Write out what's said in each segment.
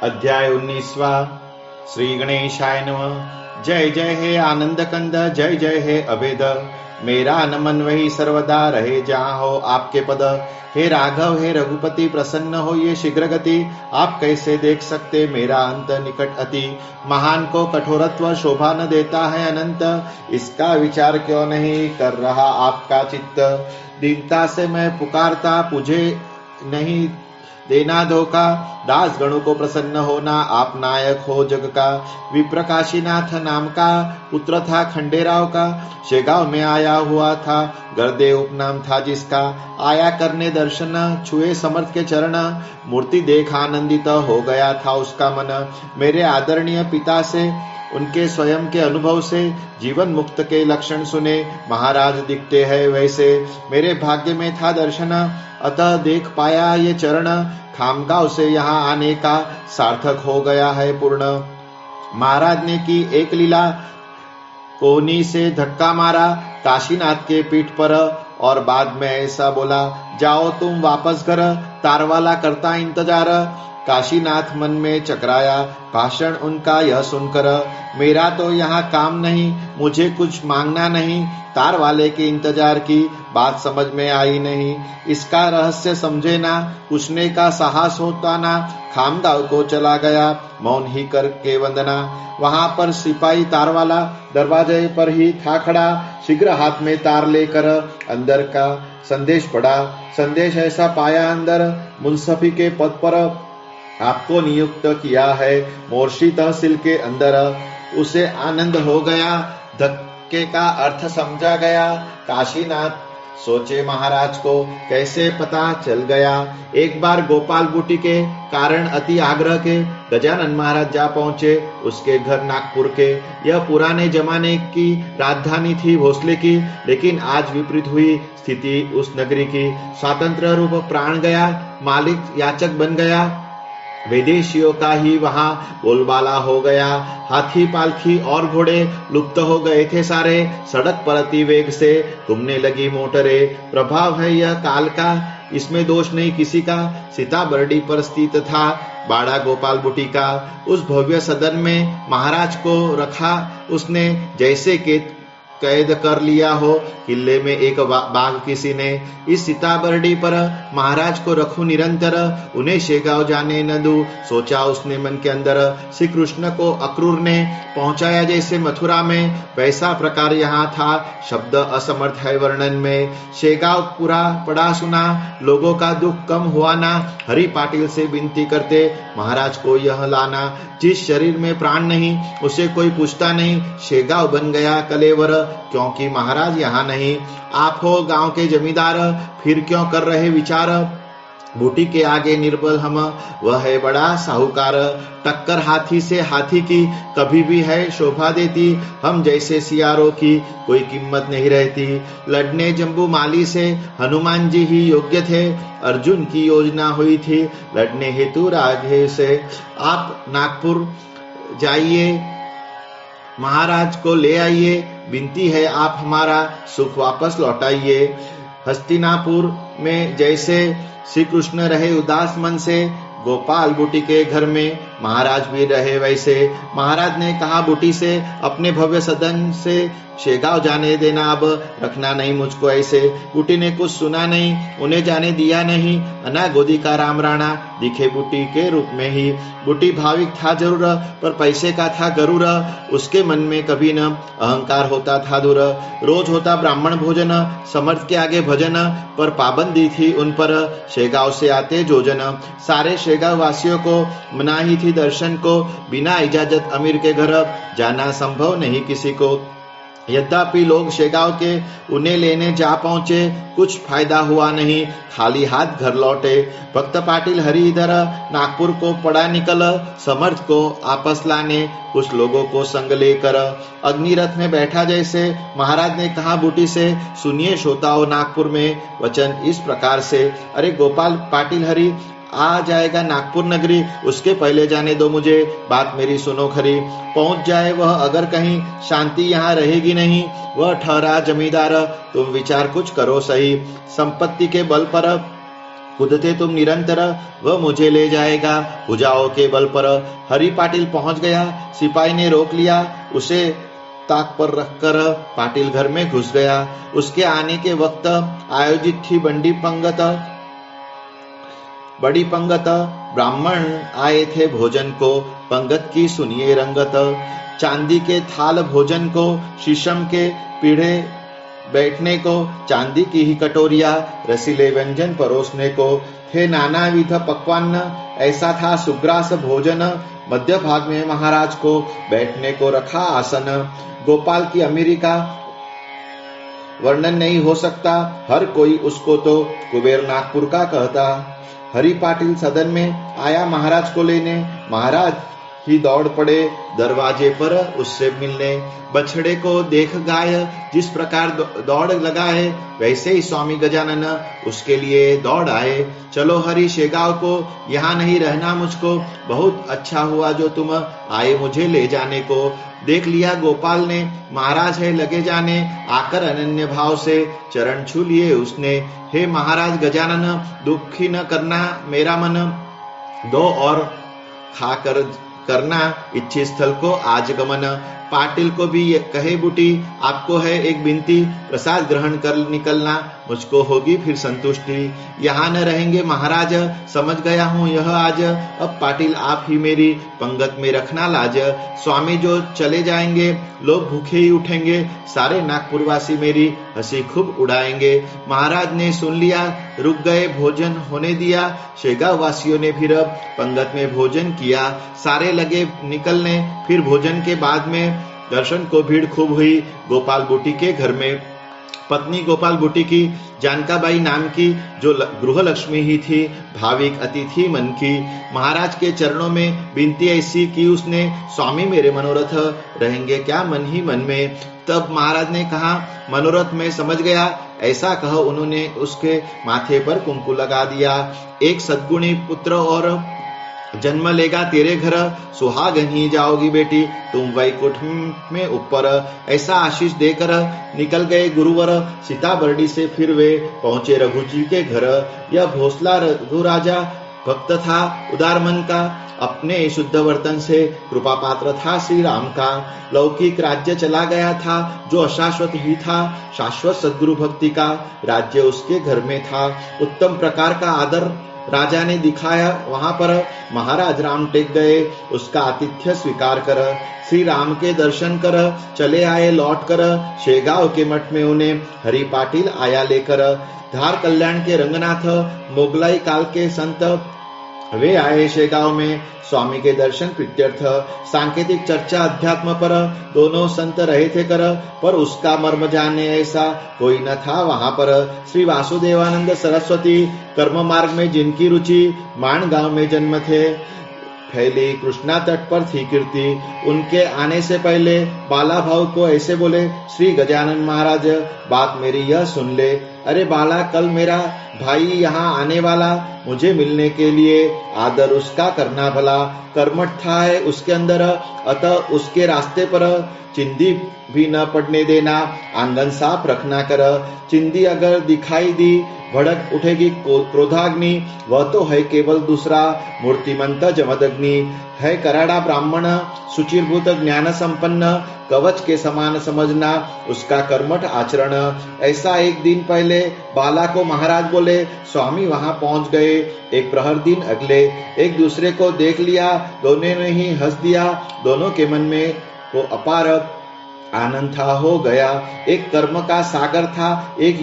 अध्याय 19वां। श्री गणेशाय नमः। जय जय हे आनंद कंद, जय जय हे अभेद। मेरा न मन वही सर्वदा रहे जहाँ हो आपके पद। हे राघव हे रघुपति, प्रसन्न हो ये शीघ्र गति। आप कैसे देख सकते मेरा अंत निकट अति। महान को कठोरत्व शोभा न देता है अनंत। इसका विचार क्यों नहीं कर रहा आपका चित्त। दीनता से मैं पुकारता, पूझे नहीं देना धोखा। दास गणों को प्रसन्न होना, आप नायक हो जग का। विप्रकाशीनाथ नाम का पुत्र था खंडेराव का। शेगांव में आया हुआ था, गरदेव उपनाम था जिसका। आया करने दर्शन, छुए समर्थ के चरण। मूर्ति देख आनंदित हो गया था उसका मन। मेरे आदरणीय पिता से, उनके स्वयं के अनुभव से जीवन मुक्त के लक्षण सुने। महाराज दिखते हैं वैसे, मेरे भाग्य में था दर्शन। अतः देख पाया ये चरण। खामगांव से यहाँ आने का सार्थक हो गया है पूर्ण। महाराज ने की एक लीला, कोहनी से धक्का मारा काशीनाथ के पीठ पर, और बाद में ऐसा बोला, जाओ तुम वापस घर, तारवाला करता इंतजार। काशीनाथ मन में चकराया भाषण उनका यह सुनकर। मेरा तो यहाँ काम नहीं, मुझे कुछ मांगना नहीं। तार वाले के इंतजार की बात समझ में आई नहीं। इसका रहस्य समझे ना, पूछने का साहस होता ना। खामगांव को चला गया मौन ही करके वंदना। वहां पर सिपाही तार वाला दरवाजे पर ही था खड़ा। शीघ्र हाथ में तार लेकर अंदर का संदेश पढ़ा। संदेश ऐसा पाया अंदर, मुंसफी के पद पर आपको नियुक्त किया है मोर्शी तहसील के अंदर। उसे आनंद हो गया, धक्के का अर्थ समझा गया। काशीनाथ सोचे महाराज को कैसे पता चल गया। एक बार गोपाल बूटी के कारण अति आग्रह के गजानन महाराज जा पहुंचे उसके घर नागपुर के। यह पुराने जमाने की राजधानी थी भोसले की, लेकिन आज विपरीत हुई स्थिति उस नगरी की। स्वातंत्र रूप प्राण गया, मालिक याचक बन गया। विदेशियों का ही वहां बोलबाला हो गया। हाथी पालकी और घोड़े लुप्त हो गए थे सारे। सड़क पर अति वेग से घूमने लगी मोटरें। प्रभाव है यह काल का, इसमें दोष नहीं किसी का। सीताबर्डी पर स्थित था बाड़ा गोपाल बूटी का। उस भव्य सदन में महाराज को रखा उसने, जैसे के कैद कर लिया हो किले में एक बाघ किसी ने। इस सीताबर्डी पर महाराज को रखूं निरंतर, उन्हें शेगांव जाने न दूं, सोचा उसने मन के अंदर। श्री कृष्ण को अक्रूर ने पहुंचाया जैसे मथुरा में, वैसा प्रकार यहाँ था, शब्द असमर्थ है वर्णन में। शेगांव पूरा पड़ा सुना, लोगों का दुख कम हुआ ना। हरि पाटिल से विनती करते महाराज को यह लाना। जिस शरीर में प्राण नहीं उसे कोई पूछता नहीं। शेगांव बन गया कलेवर, क्योंकि महाराज यहाँ नहीं। आप हो गांव के जमींदार, फिर क्यों कर रहे विचार। बूटी के आगे निर्बल हम, वह है बड़ा साहूकार। टक्कर हाथी से हाथी की कभी भी है शोभा देती। हम जैसे सियारों की कोई कीमत नहीं रहती। लड़ने जम्बू माली से हनुमान जी ही योग्य थे। अर्जुन की योजना हुई थी लड़ने हेतु राघव से। आप नागपुर जाइए, महाराज को ले आइए। विनती है आप हमारा सुख वापस लौटाइए। हस्तिनापुर में जैसे श्री कृष्ण रहे उदास मन से, गोपाल बूटी के घर में महाराज भी रहे वैसे। महाराज ने कहा बूटी से, अपने भव्य सदन से शेगांव जाने देना, अब रखना नहीं मुझको ऐसे। बूटी ने कुछ सुना नहीं, उन्हें जाने दिया नहीं। अना गोदी का राम राणा दिखे बूटी के रूप में ही। बूटी भाविक था जरूर, पर पैसे का था गरूर। उसके मन में कभी न अहंकार होता था दूर। रोज होता ब्राह्मण भोजन, समर्थ के आगे भजन, पर पाबंदी थी उन पर शेगांव से आते जोजन। सारे शेगांव वासियों को मनाही थी दर्शन को, बिना इजाजत अमीर के घर जाना संभव नहीं किसी को। यद्यपि लोग शेगांव के उन्हें लेने जा पहुंचे, कुछ फायदा हुआ नहीं, खाली हाथ घर लौटे। भक्त पाटिल हरिधर नागपुर को पड़ा निकल, समर्थ को आपस लाने कुछ लोगों को संग लेकर। अग्निरथ में बैठा जैसे महाराज ने कहा बूटी से, सुनिए श्रोताओं नागपुर में वचन इस प्रकार से। अरे गोपाल पाटिल हरि आ जाएगा नागपुर नगरी, उसके पहले जाने दो मुझे, बात मेरी सुनो खरी। पहुंच जाए वह अगर कहीं, शांति यहाँ रहेगी नहीं। वह ठहरा जमींदार, तुम विचार कुछ करो सही। संपत्ति के बल पर कूदते तुम निरंतर, वह मुझे ले जाएगा भुजाओं के बल पर। हरि पाटिल पहुंच गया, सिपाही ने रोक लिया उसे, ताक पर रखकर पाटिल घर में घुस गया। उसके आने के वक्त आयोजित थी बड़ी पंगत, ब्राह्मण आए थे भोजन को, पंगत की सुनिए रंगत। चांदी के थाल भोजन को, शीशम के पीढ़े बैठने को, चांदी की ही कटोरिया रसीले व्यंजन परोसने को, थे नानाविध पकवान, ऐसा था सुग्रास भोजन। मध्य भाग में महाराज को बैठने को रखा आसन। गोपाल की अमीरी का वर्णन नहीं हो सकता, हर कोई उसको तो कुबेर नागपुर का कहता। हरि पाटिल सदन में आया महाराज को लेने, महाराज ही दौड़ पड़े दरवाजे पर उससे मिलने। बछड़े को देख गाय जिस प्रकार दौड़ लगाए, वैसे ही स्वामी गजानन उसके लिए दौड़ आए। चलो हरि शेगांव को, यहाँ नहीं रहना मुझको, बहुत अच्छा हुआ जो तुम आए मुझे ले जाने को। देख लिया गोपाल ने महाराज है लगे जाने, आकर अनन्य भाव से चरण छू लिए उसने। हे महाराज गजानन, दुखी न करना मेरा मन, दो और खाकर करना इच्छी स्थल को आज गमन। पाटिल को भी कहे बुटी, आपको है एक विनती, प्रसाद ग्रहण कर निकलना, मुझको होगी फिर संतुष्टि। यहाँ न रहेंगे महाराज, समझ गया हूँ यह आज, अब पाटिल आप ही मेरी पंगत में रखना लाज। स्वामी जो चले जाएंगे, लोग भूखे ही उठेंगे, सारे नागपुरवासी मेरी हंसी खूब उड़ाएंगे। महाराज ने सुन लिया, रुक गए, भोजन होने दिया। शेगांव वासियों ने फिर पंगत में भोजन किया, सारे लगे निकलने। फिर भोजन के बाद में दर्शन को भीड़ खूब हुई गोपाल बुटी के घर में। पत्नी गोपाल बुटी की जानकाबाई नाम की, जो गृह लक्ष्मी ही थी, भाविक अतिथि मन की। महाराज के चरणों में विनती ऐसी की उसने, स्वामी मेरे मनोरथ रहेंगे क्या मन ही मन में। तब महाराज ने कहा, मनोरथ में समझ गया, ऐसा कह उन्होंने उसके माथे पर कुंकु लगा दिया। एक सद्गुणी पुत्र और जन्म लेगा तेरे घर, सुहागन ही जाओगी बेटी तुम वैकुंठ में ऊपर। ऐसा आशीष देकर निकल गए गुरुवर, सीताबर्डी से फिर वे पहुंचे रघु जी के घर। यह भोसला रघु राजा भक्त था उदार मन का, अपने शुद्ध वर्तन से कृपा पात्र था श्री राम का। लौकिक राज्य चला गया था जो अशाश्वत ही था, शाश्वत सद्गुरु भक्ति का राज्य उसके घर में था। उत्तम प्रकार का आदर राजा ने दिखाया वहां पर, महाराज राम टेक गए उसका आतिथ्य स्वीकार कर। श्री राम के दर्शन कर चले आए लौट कर, शेगांव के मठ में उन्हें हरि पाटिल आया लेकर। धार कल्याण के रंगनाथ मोगलाई काल के संत वे आए शेगांव में, स्वामी के दर्शन प्रीत्यर्थ। सांकेतिक चर्चा अध्यात्म पर दोनों संत रहे थे कर, पर उसका मर्म जाने ऐसा कोई न था वहां पर। श्री वासुदेवानंद सरस्वती कर्म मार्ग में जिनकी रुचि, मान गांव में जन्म थे, फैली कृष्णा तट पर थी कीर्ति। उनके आने से पहले बाला भाव को ऐसे बोले, श्री गजानन महाराज बात मेरी यह सुन ले। अरे बाला, कल मेरा भाई यहाँ आने वाला, मुझे मिलने के लिए आदर उसका करना भला। कर्मठ था है उसके अंदर, अतः उसके रास्ते पर चिंदी भी न पड़ने देना, आंगन साफ रखना कर। चिंदी अगर दिखाई दी भड़क उठेगी क्रोधाग्नि, वह तो है केवल दूसरा मूर्तिमंत जमदग्नि। है कराड़ा ब्राह्मण सुचिरभूत ज्ञान संपन्न, कवच के समान समझना उसका कर्मठ आचरण। ऐसा एक दिन पहले बाला को महाराज बोले, स्वामी वहां पहुंच गए। एक प्रहर दिन अगले एक दूसरे को देख लिया, दोनों ने ही हंस दिया। दोनों के मन में को अपार आनंद था हो गया। एक कर्म का सागर था, एक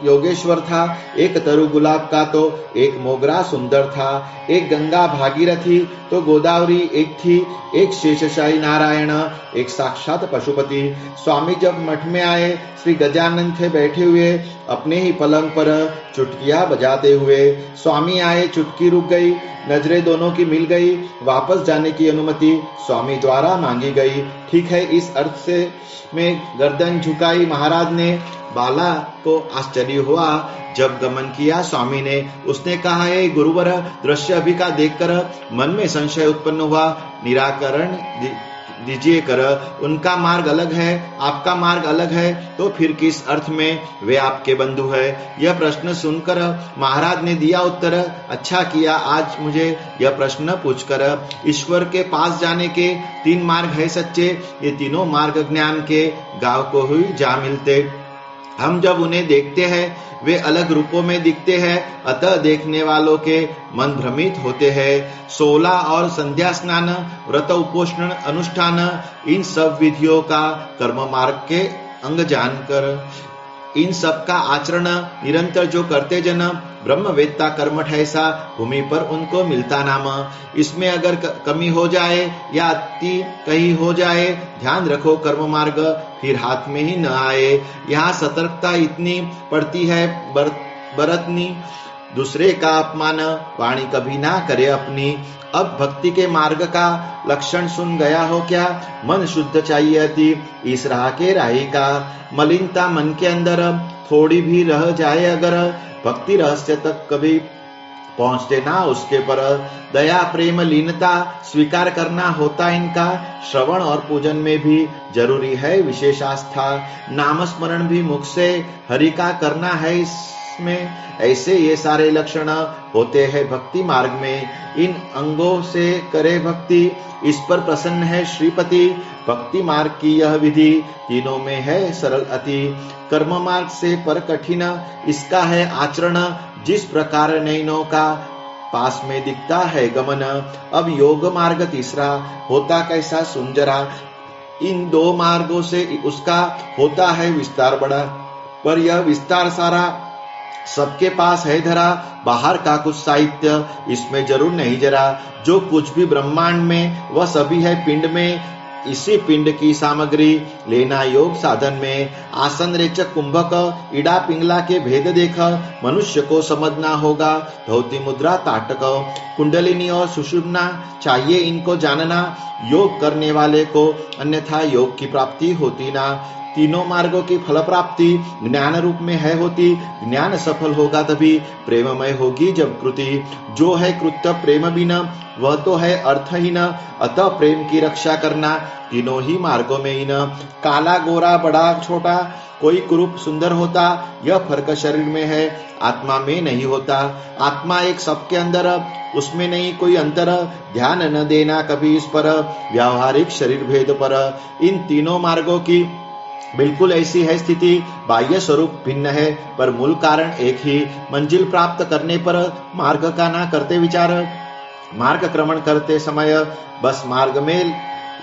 योगेश्वर था, एक तरु गुलाब का तो एक मोगरा सुंदर था। एक गंगा भागीरथी तो गोदावरी एक थी, एक शेषशाही नारायण, एक साक्षात पशुपति। स्वामी जब मठ में आए, श्री गजानन थे बैठे हुए अपने ही पलंग पर चुटकियां बजाते हुए। स्वामी आए, चुटकी रुक गई, नजरें दोनों की मिल गई। वापस जाने की अनुमति स्वामी द्वारा मांगी गई। ठीक है, इस अर्थ से में गर्दन झुकाई महाराज ने, बाला को आश्चर्य हुआ। जब गमन किया स्वामी ने, उसने कहा, हे गुरुवर, दृश्य अभी का देखकर मन में संशय उत्पन्न हुआ, निराकरण दीजिए कर। उनका मार्ग अलग है, आपका मार्ग अलग है, तो फिर किस अर्थ में वे आपके बंधु है? यह प्रश्न सुनकर महाराज ने दिया उत्तर, अच्छा किया आज मुझे यह प्रश्न पूछकर। ईश्वर के पास जाने के 3 मार्ग है सच्चे, ये तीनों मार्ग ज्ञान के गांव को ही जा मिलते। हम जब उन्हें देखते हैं वे अलग रूपों में दिखते हैं, अतः देखने वालों के मन भ्रमित होते हैं। 16 और संध्या स्नान, व्रत उपोषण अनुष्ठान, इन सब विधियों का कर्म मार्ग के अंग जानकर इन सब का आचरण निरंतर जो करते जन, ब्रह्मवेत्ता कर्मठ ऐसा भूमि पर उनको मिलता नाम। इसमें अगर कमी हो जाए या अति कहीं हो जाए, ध्यान रखो कर्म मार्ग फिर हाथ में ही न आए। यहाँ सतर्कता इतनी पड़ती है बरतनी, दूसरे का अपमान वाणी कभी ना करे अपनी। अब भक्ति के मार्ग का लक्षण सुन गया हो क्या? मन शुद्ध चाहिए अति, इस राह के राही का। मलिनता मन के अंदर थोड़ी भी रह जाए अगर, भक्ति रहस्य तक कभी पहुंचते ना उसके पर। दया प्रेम लीनता स्वीकार करना होता इनका, श्रवण और पूजन में भी जरूरी है विशेष आस्था। नाम स्मरण भी मुख से हरि का करना है इसमें, ऐसे ये सारे लक्षण होते हैं भक्ति मार्ग में। इन अंगों से करे भक्ति, इस पर प्रसन्न है श्रीपति। भक्ति मार्ग की यह विधि तीनों में है सरल अति, कर्म मार्ग से पर कठिन इसका है आचरण। जिस प्रकार नैनों का पास में दिखता है गमन, अब योग मार्ग तीसरा होता कैसा सुन जरा। इन 2 मार्गों से उसका होता है विस्तार बड़ा, पर यह विस्तार सारा सबके पास है धरा। बाहर का कुछ साहित्य इसमें जरूर नहीं जरा, जो कुछ भी ब्रह्मांड में वह सभी है पिंड में। इसी पिंड की सामग्री लेना योग साधन में। आसन रेचक कुंभक इड़ा पिंगला के भेद देख, मनुष्य को समझना होगा धौती मुद्रा ताटक। कुंडलिनी और सुषुम्ना चाहिए इनको जानना, योग करने वाले को अन्यथा योग की प्राप्ति होती ना। तीनों मार्गों की फल प्राप्ति ज्ञान रूप में है होती, ज्ञान सफल होगा तभी प्रेममय होगी जब कृति। जो है कृत्य प्रेम बिना वह तो है अर्थहीन, अतः प्रेम की रक्षा करना तीनों ही मार्गों में इन। काला गोरा बड़ा छोटा कोई कुरूप सुंदर होता, यह फर्क शरीर में है आत्मा में नहीं होता। आत्मा एक सबके अंदर, उसमें नहीं कोई अंतर। ध्यान न देना कभी इस पर, व्यावहारिक शरीर भेद पर। इन तीनों मार्गों की बिल्कुल ऐसी है स्थिति, बाह्य स्वरूप भिन्न है पर मूल कारण एक ही। मंजिल प्राप्त करने पर मार्ग का ना करते विचार, मार्ग क्रमण करते समय बस मार्ग में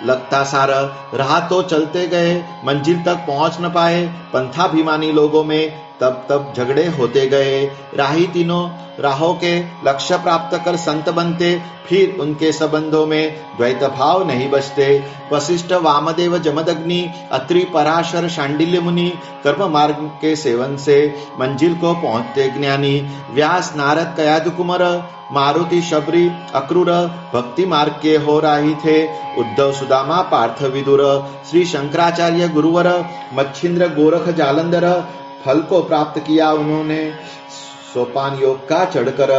लगता सार। रहा तो चलते गए, मंजिल तक पहुंच न पाए, पंथाभिमानी लोगों में तब झगड़े होते गए। राही तीनों राहों के लक्ष्य प्राप्त कर संत बनते, फिर उनके संबंधों में द्वैत भाव नहीं बचते। वशिष्ठ वामदेव जमदग्नि अत्रि पराशर शांडिल्य मुनि कर्म मार्ग के सेवन से मंजिल को पहुंचते ज्ञानी। व्यास नारद कयादु कुमार मारुति शबरी अक्रूर भक्ति मार्ग के हो राही थे। उद्धव सुदामा पार्थ विदुर श्री शंकराचार्य गुरुवर मच्छिंद्र गोरख जालंधर फल को प्राप्त किया उन्होंने सोपान योग का चढ़कर।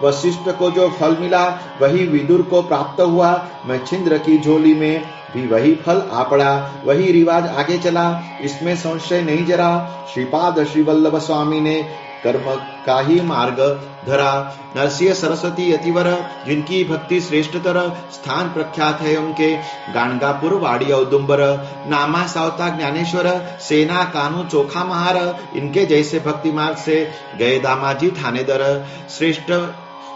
वशिष्ठ को जो फल मिला वही विदुर को प्राप्त हुआ। मच्छिंद्र की झोली में भी वही फल आ पड़ा, वही रिवाज आगे चला, इसमें संशय नहीं जरा। श्रीपाद श्री वल्लभ स्वामी ने कर्म का ही मार्ग धरा। नरसिंह सरस्वती यतिवर जिनकी भक्ति श्रेष्ठतर, स्थान प्रख्यात है उनके गाणगापुर वाड़ी औदुंबर। नामा सावता ज्ञानेश्वर सेना कानू चोखा महार, इनके जैसे भक्ति मार्ग से गए दामाजी थानेदर। श्रेष्ठ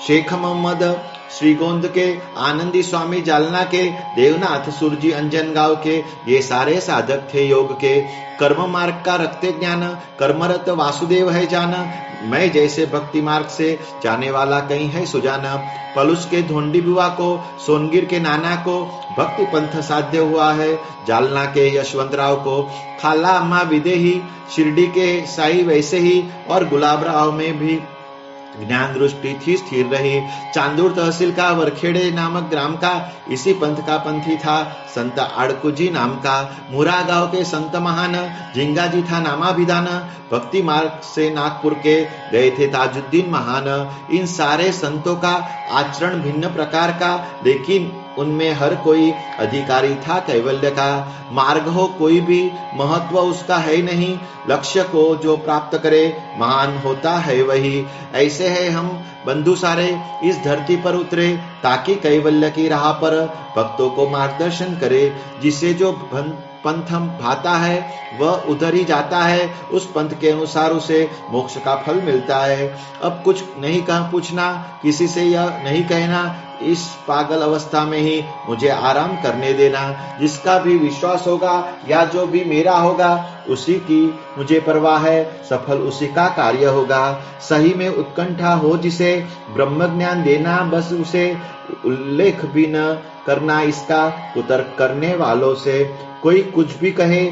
शेख मोहम्मद श्रीगोंद के, आनंदी स्वामी जालना के, देवनाथ सुरजी अंजनगांव के, ये सारे साधक थे योग के। कर्म मार्ग का रखते ज्ञान, कर्मरत वासुदेव है जाना। मैं जैसे भक्ति मार्ग से जाने वाला कहीं है सुजाना। पलुस के धोंडी बुआ को, सोनगिर के नाना को भक्ति पंथ साध्य हुआ है। जालना के यशवंतराव को, खाला अम्मा विदेही, शिरडी के साई वैसे ही, और गुलाब राव में भी ज्ञान दृष्टि थी स्थिर रही। चांदूर तहसील का वरखेड़े नामक ग्राम का इसी पंथ का पंथी था संत आड़कुजी नाम का। मुरा गांव के संत महान झिंगा जी था नामाभिधान। भक्ति मार्ग से नागपुर के गए थे ताजुद्दीन महान। इन सारे संतों का आचरण भिन्न प्रकार का, लेकिन उनमें हर कोई अधिकारी था कैवल्य का। मार्ग हो कोई भी, महत्व उसका है नहीं, लक्ष्य को जो प्राप्त करे महान होता है वही। ऐसे है हम बंधु सारे इस धरती पर उतरे, ताकि कैवल्य की राह पर भक्तों को मार्गदर्शन करे। जिसे जो पंथ भाता है वह उधर ही जाता है, उस पंथ के अनुसार उसे मोक्ष का फल मिलता है। अब कुछ नहीं कह पूछना, किसी से यह नहीं कहना, इस पागल अवस्था में ही मुझे आराम करने देना। जिसका भी विश्वास होगा या जो भी मेरा होगा, उसी की मुझे परवाह है, सफल उसी का कार्य होगा। सही में उत्कंठा हो जिसे ब्रह्म ज्ञान देना, बस उसे उल्लेख भी न करना इसका कुतर्क करने वालों से। कोई कुछ भी कहे,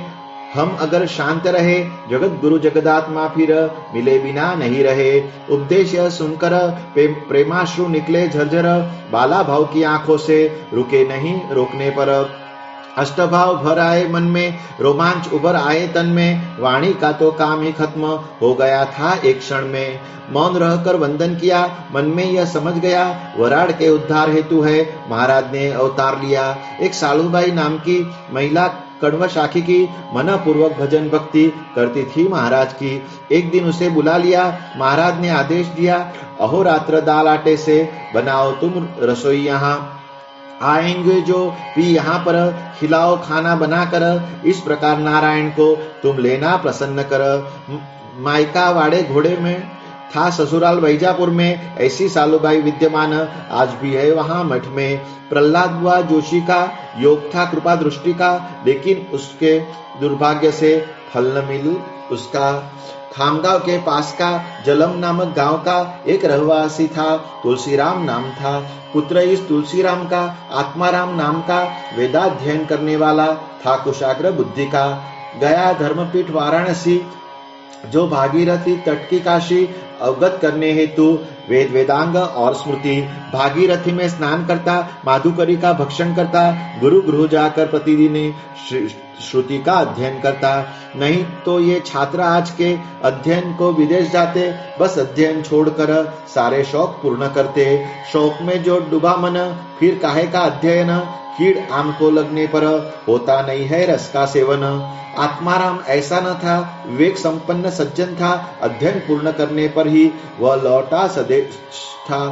हम अगर शांत रहे, जगत गुरु जगदात्मा फिर मिले बिना नहीं रहे। उपदेश सुनकर प्रेमाश्रु निकले झरझर, बाला भाव की आंखों से रुके नहीं रोकने पर। अष्टभाव भर आए मन में, रोमांच उभर आए तन में, वाणी का तो काम ही खत्म हो गया था एक क्षण में। मौन रहकर वंदन किया, मन में यह समझ गया, वराड़ के उद्धार हेतु है महाराज ने अवतार लिया। एक सालूबाई नाम की महिला कड़वा शाखी की मनपूर्वक भजन भक्ति करती थी महाराज की। एक दिन उसे बुला लिया, महाराज ने आदेश दिया, अहोरात्र दाल आटे से बनाओ तुम रसोई, यहाँ आएंगे जो भी यहाँ पर खिलाओ खाना बनाकर। इस प्रकार नारायण को तुम लेना प्रसन्न कर। मायका वाड़े घोड़े में था ससुराल वैजापुर में, ऐसी सालूबाई विद्यमान आज भी है वहां मठ में। प्रहलाद बुआ जोशी का योग था कृपा दृष्टि का, लेकिन उसके दुर्भाग्य से फल न मिल उसका। खामगांव के पास का जलम नामक गांव का एक रहवासी था, तुलसीराम नाम था। पुत्र इस तुलसीराम का आत्माराम नाम का वेदाध्ययन करने वाला था कुशाग्र बुद्धि का। गया धर्मपीठ वाराणसी जो भागीरथी तट की काशी, अवगत करने हेतु वेद वेदांग और स्मृति। भागीरथी में स्नान करता, माधुकरी का भक्षण करता, गुरु गृह जाकर प्रतिदिन श्रुति का अध्ययन करता। नहीं तो ये छात्र आज के अध्ययन को विदेश जाते, बस अध्ययन छोड़कर सारे शौक पूर्ण करते। शौक में जो डूबा मन, फिर काहे का अध्ययन, कीड़ आम को लगने पर होता नहीं है रस का सेवन। आत्माराम ऐसा न था, विवेक संपन्न सज्जन था। अध्ययन पूर्ण करने पर ही वह लौटा स्वदेश था।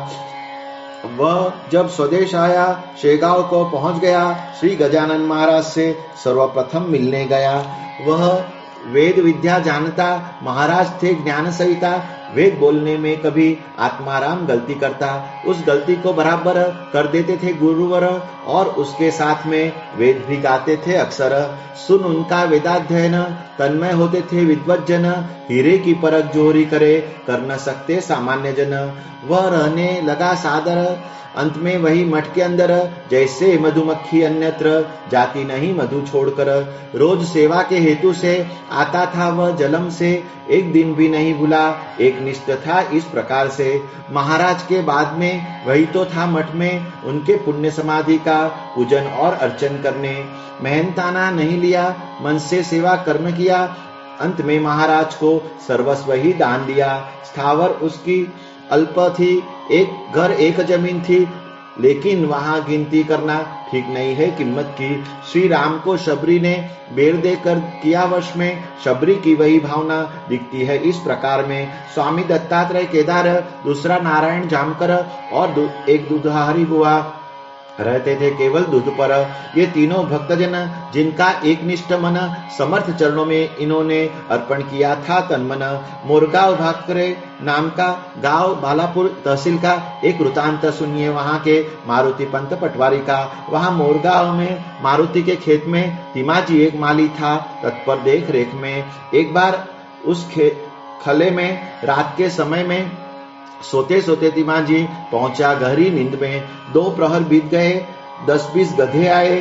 वह जब स्वदेश आया, शेगांव को पहुंच गया, श्री गजानन महाराज से सर्वप्रथम मिलने गया। वह वेद विद्या जानता, महाराज थे ज्ञान सहिता। वेद बोलने में कभी आत्माराम गलती करता, उस गलती को बराबर कर देते थे गुरुवर, और उसके साथ में वेद भी गाते थे अक्सर। सुन उनका वेदाध्ययन, तन्मय होते थे विद्वज्जन। हीरे की परख जोहरी करे, कर न सकते सामान्य जन। वह रहने लगा सादर, अंत में वही मठ के अंदर, जैसे मधुमक्खी अन्यत्र जाती नहीं मधु छोड़कर। रोज सेवा के हेतु से आता था वह जलम से, एक दिन भी नहीं भूला, एक निष्ठ था इस प्रकार से। महाराज के बाद में वही तो था मठ में, उनके पुण्य समाधि का पूजन और अर्चन करने। मेहनताना नहीं लिया, मन से सेवा कर्म किया। अंत में महाराज को सर्वस्व ही दान दिया। स्थावर उसकी अल्प थी, एक घर एक जमीन थी, लेकिन वहां गिनती करना ठीक नहीं है कीमत की। श्री राम को शबरी ने बेर देकर किया वश में, शबरी की वही भावना दिखती है इस प्रकार में। स्वामी दत्तात्रेय केदार, दूसरा नारायण जामकर और एक दुधारी बुआ रहते थे केवल दूध पर। ये तीनों भक्तजन, जिनका एक निष्ठ मन समर्थ चरणों में इन्होंने अर्पण किया था तन्मन। मोरगांव भाकरे नाम का गांव बालापुर तहसील का एक वृतांत सुनिए वहां के मारुति पंत पटवारी का। वहां मोरगांव में मारुति के खेत में तिमाजी एक माली था, तत्पर देख रेख में। एक बार उस खले में रात के समय में सोते सोते तिमाजी पहुंचा गहरी नींद में। 2 प्रहर बीत गए, 10-20 गधे आए,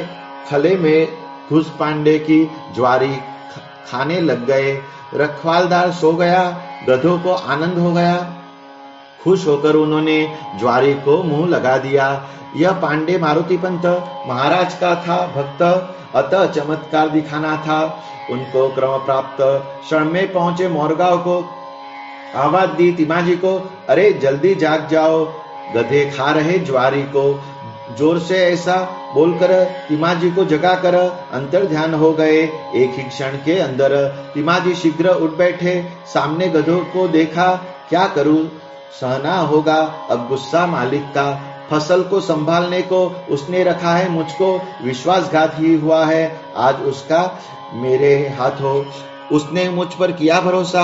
खले में घुस पांडे की ज्वारी खाने लग गए। रखवालदार सो गया, गधों को आनंद हो गया। खुश होकर उन्होंने ज्वारी को मुंह लगा दिया। यह पांडे मारुति पंत महाराज का था भक्त, अतः चमत्कार दिखाना था। उनको क्रम प्राप्त क्षण में पहुंचे मोरगांव को आवाज दी तिमाजी को, अरे जल्दी जाग जाओ, गधे खा रहे ज्वारी को। जोर से ऐसा बोलकर तिमाजी को जगाकर अंतर ध्यान हो गए। एक ही क्षण के अंदर तिमाजी शीघ्र उठ बैठे। सामने गधों को देखा, क्या करूं, सहना होगा अब गुस्सा मालिक का। फसल को संभालने को उसने रखा है, मुझको विश्वासघात ही हुआ है आज उसका मेरे हाथों। उसने मुझ पर किया भरोसा,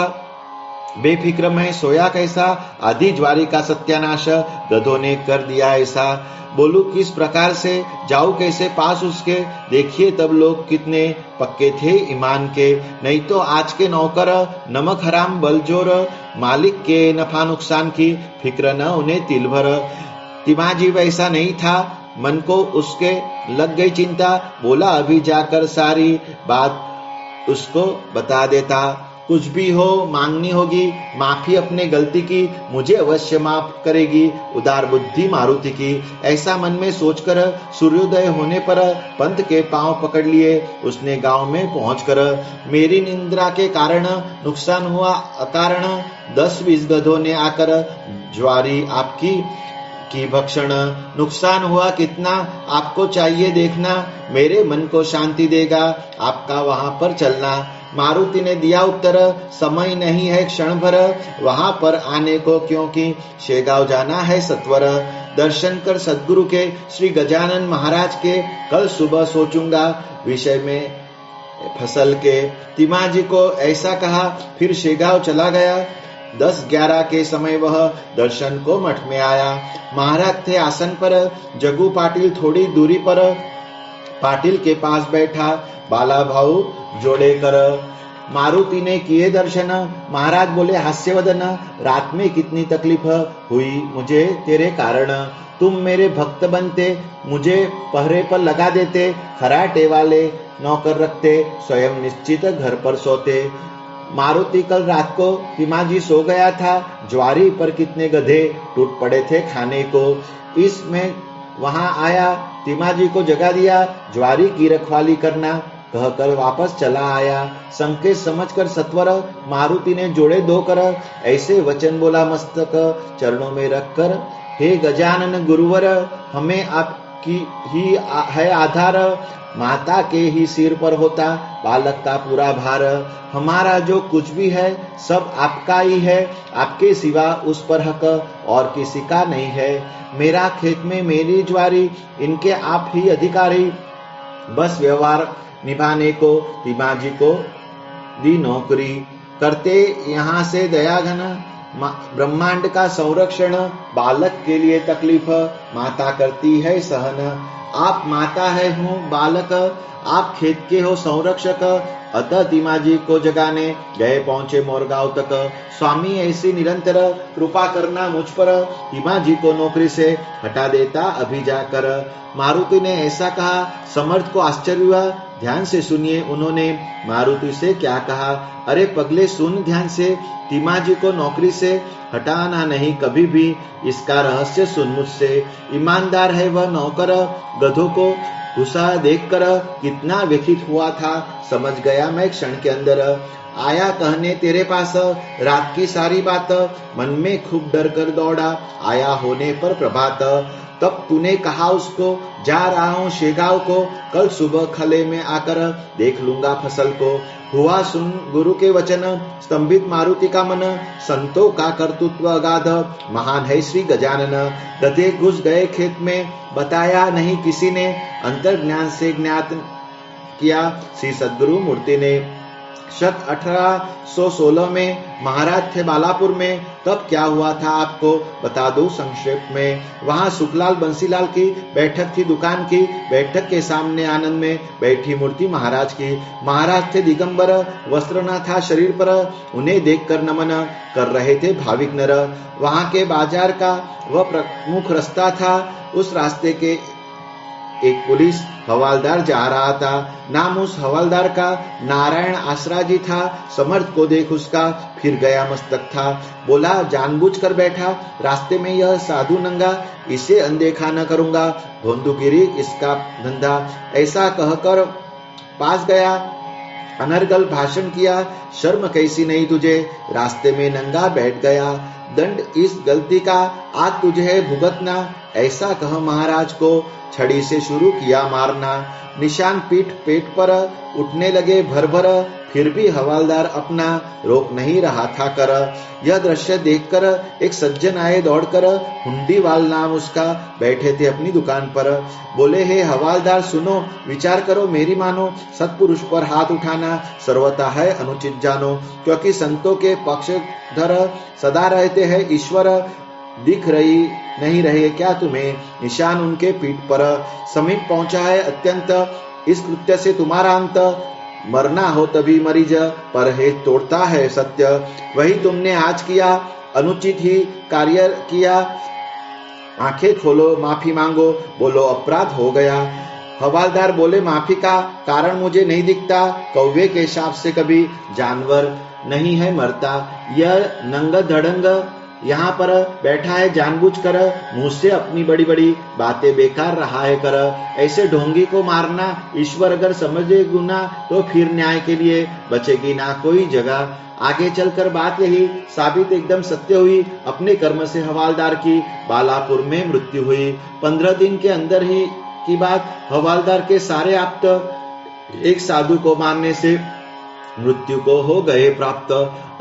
बेफिक्र मैं सोया कैसा। आधी ज्वारी का सत्यानाश गधों ने कर दिया ऐसा। बोलू किस प्रकार से, जाऊं कैसे पास उसके। देखिए तब लोग कितने पक्के थे ईमान के, नहीं तो आज के नौकर नमक हराम बलजोर। मालिक के नफा नुकसान की फिक्र न उन्हें तिल भर। तिमाजी वैसा नहीं था, मन को उसके लग गई चिंता। बोला अभी जाकर सारी बात उसको बता देता। कुछ भी हो मांगनी होगी माफी अपने गलती की, मुझे अवश्य माफ करेगी उदार बुद्धि मारुति की। ऐसा मन में सोचकर सूर्योदय होने पर पंत के पांव पकड़ लिए उसने गांव में पहुंचकर। मेरी निंद्रा के कारण नुकसान हुआ अकारण, 10-20 गधों ने आकर ज्वारी आपकी की भक्षण। नुकसान हुआ कितना आपको चाहिए देखना, मेरे मन को शांति देगा आपका वहां पर चलना। मारुति ने दिया उत्तर, समय नहीं है क्षण भर वहां पर आने को, क्योंकि शेगांव जाना है सत्वर। दर्शन कर सद्गुरु के श्री गजानन महाराज के, कल सुबह सोचूंगा विषय में फसल के। तिमाजी को ऐसा कहा, फिर शेगांव चला गया। 10-11 के समय वह दर्शन को मठ में आया। महाराज थे आसन पर, जगू पाटिल थोड़ी दूरी पर पाटिल के पास बैठा, बाला भाऊ जोड़े कर। मारुति ने किए दर्शन, महाराज बोले हास्यवदन, रात में कितनी तकलीफ हुई मुझे तेरे कारण। तुम मेरे भक्त बनते, मुझे पहरे पर लगा देते, खराटे वाले नौकर रखते, स्वयं निश्चित घर पर सोते। मारुति कल रात को तिमाजी सो गया था, ज्वारी पर कितने गधे टूट पड़े थे खाने को। इसमें वहां आया, तिमाजी को जगा दिया, ज्वारी की रखवाली करना कहकर वापस चला आया। संकेत समझकर सत्वर मारुति ने जोड़े धोकर ऐसे वचन बोला मस्तक चरणों में रखकर, हे गजानन गुरुवर, हमें आपकी ही है आधार। माता के ही सिर पर होता बालक का पूरा भार। हमारा जो कुछ भी है सब आपका ही है, आपके सिवा उस पर हक और किसी का नहीं है। मेरा खेत में मेरी ज्वारी, इनके आप ही अधिकारी। बस व्यवहार निभाने को तिमाजी को दी नौकरी, करते यहाँ से दया घन। ब्रह्मांड का संरक्षण, बालक के लिए तकलीफ माता करती है सहन। आप माता है हूँ बालक, आप खेत के हो संरक्षक। अतः तिमाजी को जगाने गए पहुंचे मोरगांव तक। स्वामी ऐसी निरंतर कृपा करना मुझ पर, तिमाजी को नौकरी से हटा देता अभी जाकर। मारुति ने ऐसा कहा, समर्थ को आश्चर्य हुआ। ध्यान से सुनिए उन्होंने मारुति से क्या कहा। अरे पगले सुन ध्यान से, तिमाजी को नौकरी से हटाना नहीं कभी भी, इसका रहस्य सुन मुझसे। ईमानदार है वह नौकर, गधों को गुस्सा देखकर कितना व्यथित हुआ था समझ गया मैं क्षण के अंदर। आया कहने तेरे पास रात की सारी बात, मन में खूब डर कर दौड़ा आया होने पर प्रभात। तब तूने कहा उसको, जा रहा हूँ शेगांव को, कल सुबह खले में आकर देख लूंगा फसल को। हुआ सुन गुरु के वचन, स्तंभित मारुति का मन, संतों का कर्तृत्व अगाध, महान है श्री गजानन। गधे घुस गए खेत में, बताया नहीं किसी ने, अंतर ज्ञान से ज्ञात किया श्री सद्गुरु मूर्ति ने। शक 1816 में महाराज थे बालापुर में, तब क्या हुआ था आपको बता दो संक्षेप में। वहां सुखलाल बंसीलाल की बैठक थी दुकान की, बैठक के सामने आनंद में बैठी मूर्ति महाराज की। महाराज थे दिगंबर, वस्त्र न था शरीर पर, उन्हें देखकर नमन कर रहे थे भाविक नर। वहां के बाजार का वह प्रमुख रास्ता था, उस रास्ते के एक पुलिस हवालदार जा रहा था। नाम उस हवालदार का नारायण आसरा जी था। समर्थ को देख उसका फिर गया मस्तक था। बोला, जानबूझकर बैठा रास्ते में यह साधु नंगा, इसे अनदेखा न करूंगा, भोंदूगिरी इसका धंधा। ऐसा कहकर पास गया, अनर्गल भाषण किया, शर्म कैसी नहीं तुझे, रास्ते में नंगा बैठ गया, दंड इस गलती का आज तुझे है भुगतना। ऐसा कह महाराज को छड़ी से शुरू किया मारना। निशान पीठ पेट पर उठने लगे भर भर, फिर भी हवालदार अपना रोक नहीं रहा था कर। यह दृश्य देखकर एक सज्जन आए दौड़कर, हुंडीवाल नाम उसका, बैठे थे अपनी दुकान पर। बोले, हे हवालदार सुनो, विचार करो, मेरी मानो, सत्पुरुष पर हाथ उठाना सर्वथा है अनुचित जानो, क्योंकि संतों के पक्षधर सदा रहते हैं ईश्वर। दिख रही नहीं रहे क्या तुम्हें निशान उनके पीठ पर, समीप पहुंचा है अत्यंत इस कृत्य से तुम्हारा अंत। मरना हो तभी मरीज, परहेज तोड़ता है सत्य, वही तुमने आज किया, अनुचित ही कार्य किया। आंखें खोलो, माफी मांगो, बोलो अपराध हो गया। हवालदार बोले, माफी का कारण मुझे नहीं दिखता, कौवे के शाप से कभी जानवर नहीं है मरता। यह नंग धड़ंग यहाँ पर बैठा है जानबूझकर, मुंह से अपनी बड़ी बड़ी बातें बेकार रहा है कर। ऐसे ढोंगी को मारना ईश्वर अगर समझे गुना, तो फिर न्याय के लिए बचेगी ना कोई जगह। आगे चलकर बात यही साबित एकदम सत्य हुई। अपने कर्म से हवालदार की बालापुर में मृत्यु हुई। 15 दिन के अंदर ही की बात, हवालदार के सारे आप्त एक साधु को मारने से मृत्यु को हो गए प्राप्त।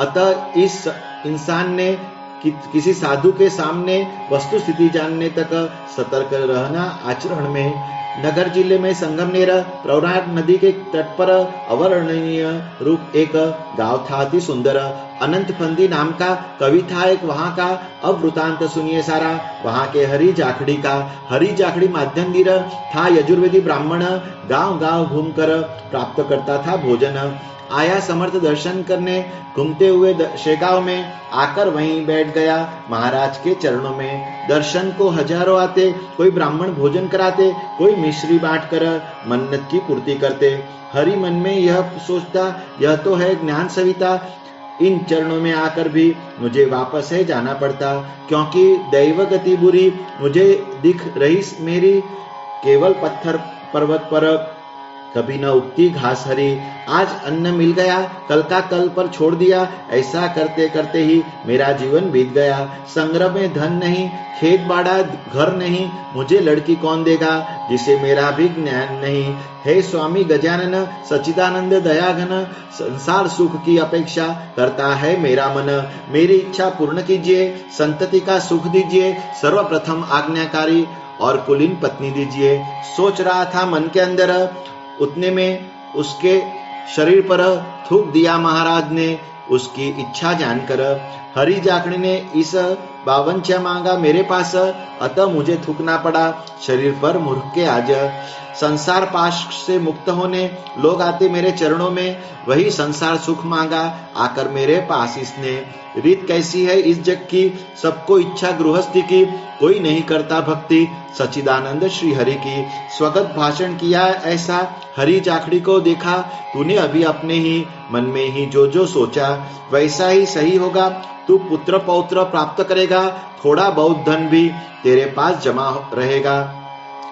अतः इस इंसान ने किसी साधु के सामने वस्तु स्थिति जानने तक सतर्क रहना आचरण में। नगर जिले में संगमनेर प्रवरा नदी के तट पर अवर्णनीय रूप एक गांव था, अति सुंदर। अनंत फंदी नाम का कवि था एक वहां का। अब वृतांत सुनिए सारा वहां के हरि जाखड़ी का। हरि जाखड़ी माध्यंदिर था यजुर्वेदी ब्राह्मण, गांव गांव घूमकर प्राप्त करता था भोजन। आया समर्थ दर्शन करने, घूमते हुए शेगांव में आकर वहीं बैठ गया महाराज के चरणों में। दर्शन को हजारों आते, कोई ब्राह्मण भोजन कराते, कोई मिश्री बांटकर मन्नत की पूर्ति करते। हरि मन में यह सोचता, यह तो है ज्ञान सविता, इन चरणों में आकर भी मुझे वापस है जाना पड़ता, क्योंकि दैव गति बुरी मुझे दिख रही मेरी। केवल पत्थर पर्वत पर कभी न उगती घास हरी। आज अन्न मिल गया, कल का कल पर छोड़ दिया, ऐसा करते करते ही मेरा जीवन बीत गया। संग्रह में धन नहीं, खेत बाड़ा घर नहीं, मुझे लड़की कौन देगा जिसे मेरा भी ज्ञान नहीं। हे स्वामी गजानन सच्चिदानंद दयाघन, संसार सुख की अपेक्षा करता है मेरा मन। मेरी इच्छा पूर्ण कीजिए, संतति का सुख दीजिए, सर्वप्रथम आज्ञाकारी और कुलीन पत्नी दीजिए। सोच रहा था मन के अंदर, उतने में उसके शरीर पर थूक दिया महाराज ने उसकी इच्छा जानकर। हरि जाखड़ी ने इस 52 मांगा मेरे पास, अतः मुझे थूकना पड़ा शरीर पर मूर्ख के आज। संसार पाश से मुक्त होने लोग आते मेरे चरणों में, वही संसार सुख मांगा आकर मेरे पास इसने। रीत कैसी है इस जग की, सबको इच्छा गृहस्थी की, कोई नहीं करता भक्ति सच्चिदानंद श्री हरि की। स्वगत भाषण किया ऐसा, हरि जाखड़ी को देखा तूने अभी अपने ही मन में ही जो जो सोचा, वैसा ही सही होगा। तू पुत्र पौत्र प्राप्त करेगा, थोड़ा बहुत धन भी तेरे पास जमा रहेगा।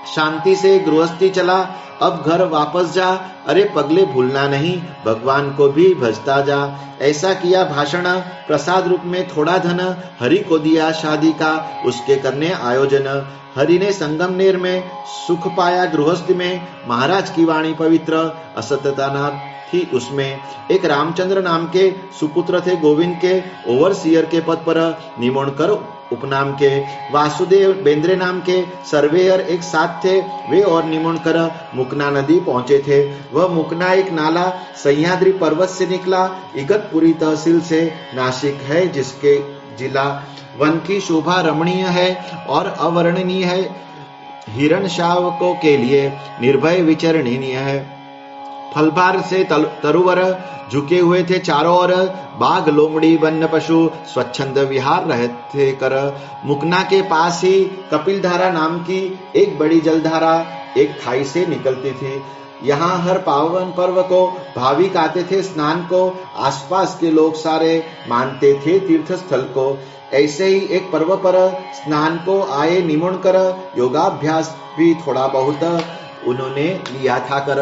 शांति से गृहस्थी चला, अब घर वापस जा, अरे पगले भूलना नहीं, भगवान को भी भजता जा। ऐसा किया भाषण, प्रसाद रूप में थोड़ा धन हरि को दिया शादी का उसके करने आयोजन। हरि ने संगमनेर में सुख पाया गृहस्थी में, महाराज की वाणी पवित्र असतता न थी उसमें। एक रामचंद्र नाम के सुपुत्र थे गोविंद के, ओवरसियर के पद पर निमोण कर उपनाम के। वासुदेव बेंद्रे नाम के सर्वेयर एक साथ थे, वे और निमोण कर मुकना नदी पहुंचे थे। वह मुकना एक नाला सह्याद्री पर्वत से निकला, इगतपुरी तहसील से नासिक है जिसके जिला। वन की शोभा रमणीय है और अवर्णनीय है, हिरण शावकों के लिए निर्भय विचरणीय है। फलभार से तरुवर झुके हुए थे चारों ओर, बाघ लोमड़ी वन्य पशु स्वच्छंद विहार रहते कर। मुकना के पास ही कपिलधारा नाम की एक बड़ी जलधारा एक खाई से निकलती थी। यहाँ हर पावन पर्व को भाविक आते थे स्नान को, आसपास के लोग सारे मानते थे तीर्थ स्थल को। ऐसे ही एक पर्व पर स्नान को आए निमंत्रण कर, योगाभ्यास भी थोड़ा बहुत उन्होंने लिया था कर।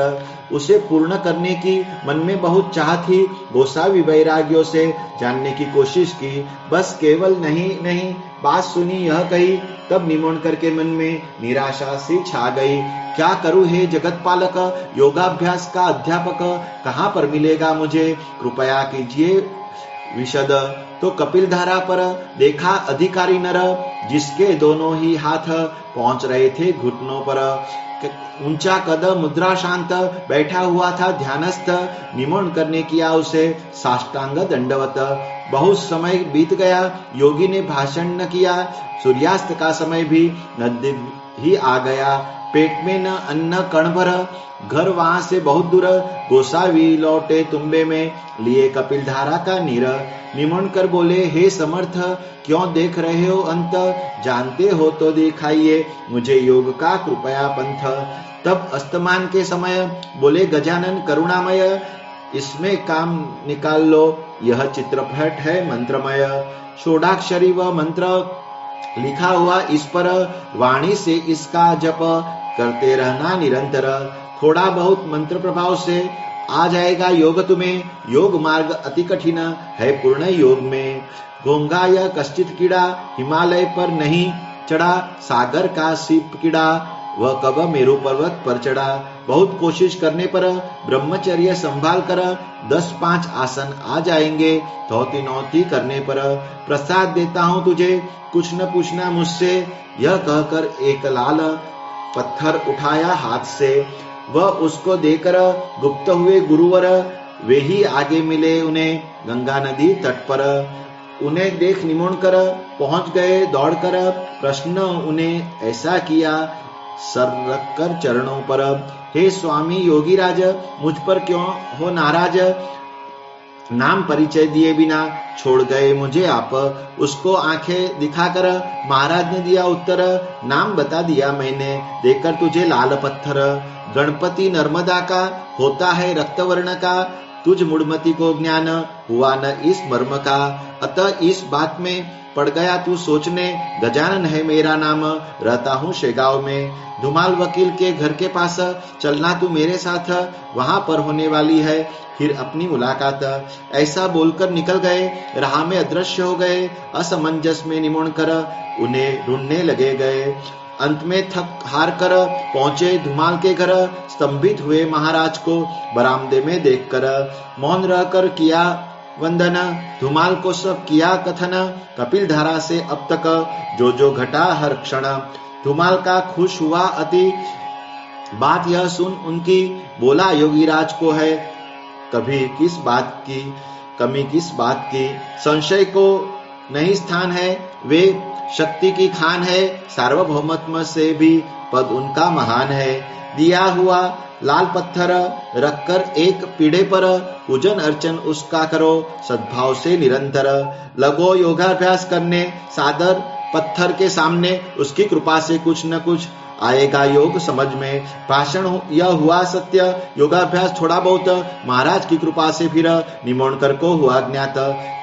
उसे पूर्ण करने की मन में बहुत चाह थी। गोसावी वैराग्यों से जानने की कोशिश की, बस केवल नहीं बात सुनी यह कही, तब निमंत्रण करके मन में निराशा सी छा गई। क्या करूं हे जगत पालक, योगाभ्यास का अध्यापक कहाँ पर मिलेगा मुझे, कृपया कीजिए विशद। तो कपिल धारा पर देखा अधिकारी नर, जिसके दोनों ही हाथ पहुंच रहे थे घुटनों पर। ऊंचा कद मुद्रा शांत बैठा हुआ था ध्यानस्थ, निमंत्रण करने किया उसे साष्टांग दंडवत। बहुत समय बीत गया, योगी ने भाषण न किया। सूर्यास्त का समय भी नजदीक ही आ गया। पेट में न अन्न कण भर, घर वहां से बहुत दूर। गोसावी लौटे तुम्बे में, लिए कपिल धारा का नीर। निमंत्रण कर बोले, हे समर्थ क्यों देख रहे हो अंत, जानते हो तो दिखाइए मुझे योग का कृपया पंथ। तब अस्तमान के समय बोले गजानन करुणामय, इसमें काम निकाल लो, यह चित्रपट है मंत्रमय। षोडाक्षरी व मंत्र लिखा हुआ इस पर, वाणी से इसका जप करते रहना निरंतर। थोड़ा बहुत मंत्र प्रभाव से आ जाएगा योग तुम्हें, योग मार्ग अति कठिन है पूर्ण योग में। घोंघा या कश्चित कीड़ा हिमालय पर नहीं चढ़ा, सागर का सीप कीड़ा वह कब मेरु पर्वत पर चढ़ा। बहुत कोशिश करने पर ब्रह्मचर्य संभाल कर 10-5 आसन आ जाएंगे, धौती नौती करने पर। प्रसाद देता हूँ तुझे, कुछ न पूछना मुझसे, यह कहकर एक लाल पत्थर उठाया हाथ से। वह उसको देकर गुप्त हुए गुरुवर, वे ही आगे मिले उन्हें गंगा नदी तट पर। उन्हें देख निमंत्रण कर पहुंच गए दौड़कर, प्रश्न उन्हें ऐसा किया सर रखकर चरणों पर, हे स्वामी योगीराज मुझ पर क्यों हो नाराज, नाम परिचय दिए बिना छोड़ गए मुझे आप। उसको आंखें दिखाकर महाराज ने दिया उत्तर, नाम बता दिया मैंने देकर तुझे लाल पत्थर। गणपति नर्मदा का होता है रक्त वर्ण का, तुझ मूढ़मति को ज्ञान हुआ न इस मर्म का। अतः इस बात में पड़ गया तू सोचने, गजानन है मेरा नाम, रहता हूँ शेगांव में। धुमाल वकील के घर के पास चलना तू मेरे साथ, वहां पर होने वाली है फिर अपनी मुलाकात। ऐसा बोलकर निकल गए, राह में अदृश्य हो गए। असमंजस में निमंत्रण कर उन्हें ढूंढने लगे गए। अंत में थक हार कर पहुंचे धुमाल के घर। स्तंभित हुए महाराज को बरामदे में देखकर, मौन रहकर किया वंदन। धुमाल को सब किया कथन, कपिल धारा से अब तक जो घटा हर क्षण। धुमाल का खुश हुआ अति, बात यह सुन उनकी, बोला योगीराज को है कभी किस बात की कमी, किस बात की संशय को नहीं स्थान है। वे शक्ति की खान है, सार्वभौमत्व से भी पद उनका महान है। दिया हुआ लाल पत्थर रखकर एक पीढ़े पर, पूजन अर्चन उसका करो सद्भाव से निरंतर। लगो योगाभ्यास करने सादर पत्थर के सामने, उसकी कृपा से कुछ न कुछ आएगा योग समझ में। भाषण यह हुआ सत्य, योगाभ्यास थोड़ा बहुत महाराज की कृपा से फिर निमंत्रण को हुआ ज्ञात।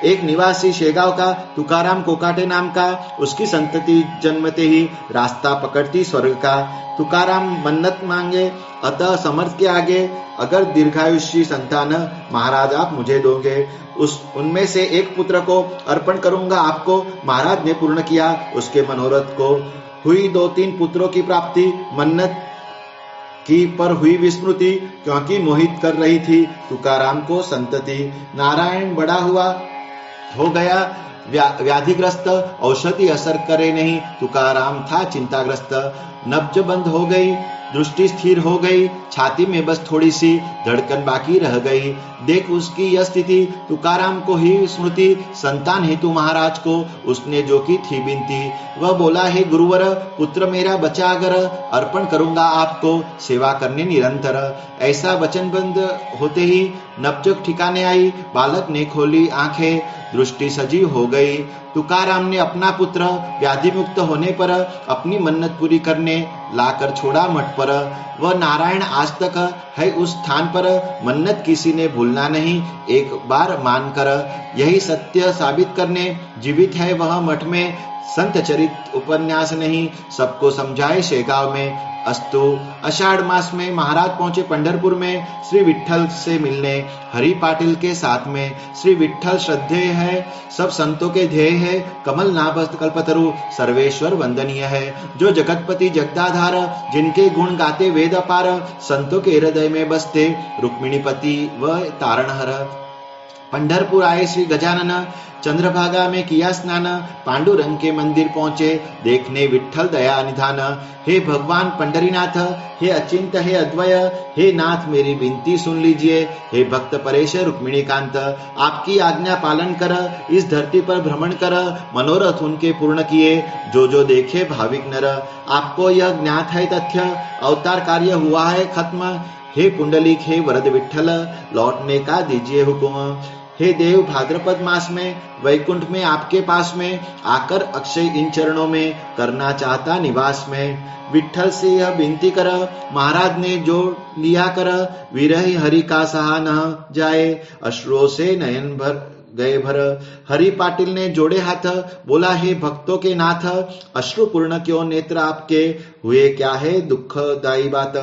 एक निवासी शेगांव का तुकाराम कोकाटे नाम का, उसकी संतति जन्मते ही रास्ता पकड़ती स्वर्ग का। तुकाराम मन्नत मांगे अतः समर्थ के आगे, अगर दीर्घायुष्य संतान महाराज आप मुझे दोगे, उनमें से एक पुत्र को अर्पण करूंगा आपको। महाराज ने पूर्ण किया उसके मनोरथ को। हुई 2-3 पुत्रों की प्राप्ति, मन्नत की पर हुई विस्मृति, क्योंकि मोहित कर रही थी तुकाराम को संतति। नारायण बड़ा हुआ हो गया व्याधिग्रस्त, औषधि असर करे नहीं, तुकाराम था चिंताग्रस्त। नब्ज बंद हो गई, दृष्टि स्थिर हो गई, छाती में बस थोड़ी सी धड़कन बाकी रह गई। देख उसकी यह स्थिति, तुकाराम को ही स्मृति, संतान हेतु महाराज को उसने जो की थी विनती। वह बोला, हे गुरुवर पुत्र मेरा बचा अगर, अर्पण करूंगा आपको सेवा करने निरंतर। ऐसा वचनबंद होते ही नब्ज ठिकाने आई, बालक ने खोली आंखें, दृष्टि सजीव हो गई। तुकाराम ने अपना पुत्र व्याधि मुक्त होने पर अपनी मन्नत पूरी करने ने लाकर छोड़ा मठ पर। वह नारायण आज तक है उस स्थान पर, मन्नत किसी ने भूलना नहीं, एक बार मानकर। यही सत्य साबित करने जीवित है वह मठ में, संत चरित उपन्यास नहीं, सबको समझाए शेगांव में। अस्तु। आषाढ़ मास में महाराज पहुंचे पंढरपुर में श्री विठ्ठल से मिलने, हरि पाटिल के साथ में। श्री विठ्ठल श्रद्धेय है, सब संतों के ध्येय है, कमल नाभ कल्पतरु सर्वेश्वर वंदनीय है। जो जगतपति जगदाधार, जिनके गुण गाते वेद अपार, संतों के हृदय में बसते रुक्मिणीपति व तारणहर। पंढरपुर आए श्री गजानन, चंद्रभागा में किया स्नान, पांडुरंग के मंदिर पहुंचे, देखने विठ्ठल दया निधान। हे भगवान पंडरीनाथ, हे अचिंत, हे अद्वय, हे नाथ मेरी विनती सुन लीजिए। हे भक्त परेश रुक्मिणी कांत, आपकी आज्ञा पालन कर इस धरती पर भ्रमण कर, मनोरथ उनके पूर्ण किए, जो जो देखे भाविक नर। आपको यह ज्ञात है तथ्य, अवतार कार्य हुआ है खत्म। हे पुंडलिक, हे वरद विठ्ठल, लौटने का दीजिए हुक्म। हे देव, भाद्रपद मास में वैकुंठ में आपके पास में आकर अक्षय इन चरणों में करना चाहता निवास में। विठ्ठल से यह विनती कर, महाराज ने जो लिया कर, विरही हरि का सहा न जाए, अश्रुओं से नयन भर गए भर। हरि पाटिल ने जोड़े हाथ, बोला हे भक्तों के नाथ, अश्रुपूर्ण क्यों नेत्र आपके, हुए क्या है दुखदायी बात।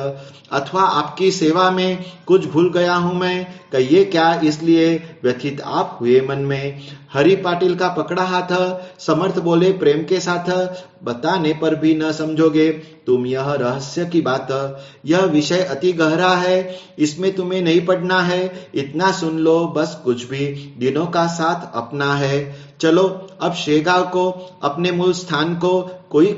अथवा आपकी सेवा में कुछ भूल गया हूं मैं, कहिए क्या इसलिए व्यथित आप हुए मन में। हरि पाटिल का पकड़ा हाथ, समर्थ बोले प्रेम के साथ, बताने पर भी न समझोगे तुम यह रहस्य की बात। यह विषय अति गहरा है, इसमें तुम्हें नहीं पढ़ना है, इतना सुन लो बस, कुछ भी दिनों का साथ अपना है। चलो अब शेगांव को, अपने मूल स्थान को, कोई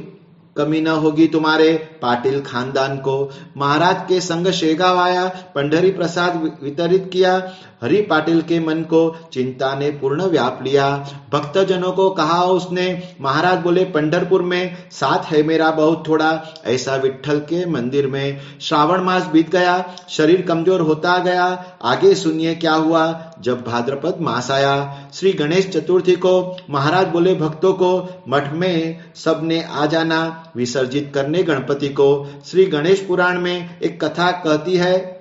कमी न होगी तुम्हारे पाटिल खानदान को। महाराज के संग शेगांव आया, पंडरी प्रसाद वितरित किया, हरि पाटिल के मन को चिंता ने पूर्ण व्याप लिया। भक्तजनों को कहा उसने, महाराज बोले पंढरपुर में साथ है मेरा बहुत थोड़ा, ऐसा विठ्ठल के मंदिर में। श्रावण मास बीत गया, शरीर कमजोर होता गया, आगे सुनिए क्या हुआ जब भाद्रपद मास आया। श्री गणेश चतुर्थी को महाराज बोले भक्तों को, मठ में सबने आ जाना विसर्जित करने गणपति को। श्री गणेश पुराण में एक कथा कहती है,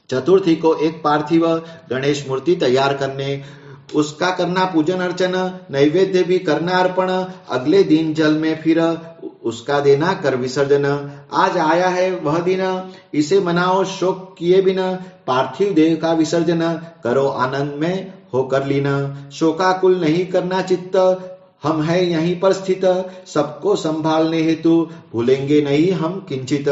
चतुर्थी को एक पार्थिव गणेश मूर्ति तैयार करने, उसका करना पूजन अर्चन, नैवेद्य भी करना अर्पण, अगले दिन जल में फिर उसका देना कर विसर्जन। आज आया है वह दिन, इसे मनाओ शोक किए बिना, पार्थिव देह का विसर्जन करो आनंद में होकर लीन। शोकाकुल नहीं करना चित्त, हम है यहीं पर स्थित, सबको संभालने हेतु भूलेंगे नहीं हम किंचित।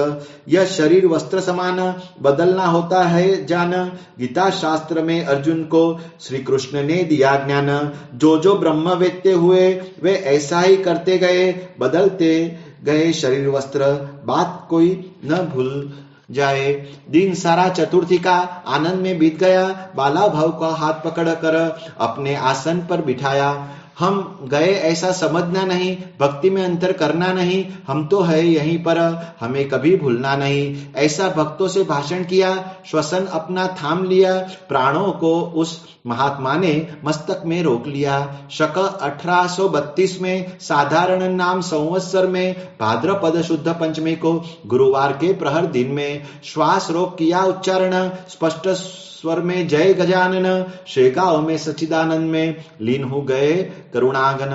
यह शरीर वस्त्र समान, बदलना होता है जान, गीता शास्त्र में अर्जुन को श्री कृष्ण ने दिया ज्ञान। जो जो ब्रह्म वेत्ते हुए वे ऐसा ही करते गए, बदलते गए शरीर वस्त्र, बात कोई न भूल जाए। दिन सारा चतुर्थी का आनंद में बीत गया, बाला भाव का हाथ पकड़ कर अपने आसन पर बिठाया। हम गए ऐसा समझना नहीं, भक्ति में अंतर करना नहीं, हम तो है यहीं पर, हमें कभी भूलना नहीं, ऐसा भक्तों से भाषण किया। श्वसन अपना थाम लिया, प्राणों को उस महात्मा ने मस्तक में रोक लिया। शक 1832 में साधारण नाम संवत्सर में भाद्रपद शुद्ध पंचमी को गुरुवार के प्रहर दिन में श्वास रोक किया उच्चारण, स्पष्ट स्वर में जय गजानन, शेगांव में सच्चिदानंद में लीन हो गए करुणागन।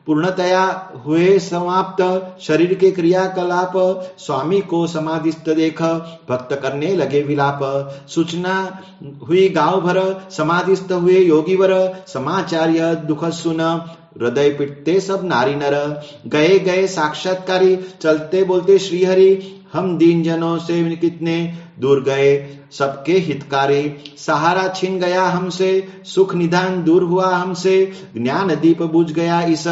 पूर्णतया हुए समाप्त शरीर के क्रियाकलाप, स्वामी को समाधिस्थ देख भक्त करने लगे विलाप। सूचना हुई गांव भर, समाधिस्थ हुए योगीवर, समाचार यह दुख सुन, हृदय पिटते सब नारी नर। गए गए साक्षात्कारी, चलते बोलते श्रीहरि, हम दीन जनों से कितने दूर गए, सबके हितकारी। सहारा छिन गया हमसे, सुख निधान दूर हुआ हमसे, ज्ञान दीप बुझ गया इस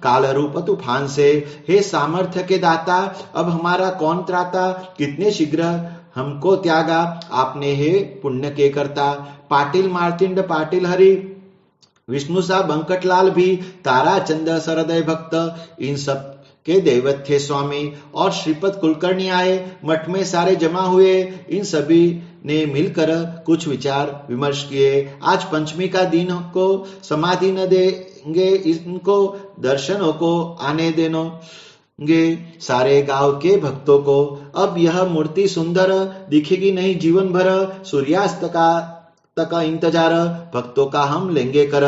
काल रूप तूफान से। हे सामर्थ्य के दाता, अब हमारा कौन त्राता, कितने शीघ्र हमको त्यागा आपने हे पुण्य के करता। पाटिल मार्तिंड पाटिल हरि, विष्णु सा बंकटलाल भी, तारा चंद सरदय भक्त, इन सब के दैवत थे स्वामी। और श्रीपद कुलकर्णी आए, मठ में सारे जमा हुए, इन सभी ने मिलकर कुछ विचार विमर्श किए। आज पंचमी का दिन को समाधि न देंगे, इनको दर्शनों को आने देनो सारे गांव के भक्तों को। अब यह मूर्ति सुंदर दिखेगी नहीं जीवन भर, सूर्यास्त का तक इंतजार भक्तों का हम लेंगे कर।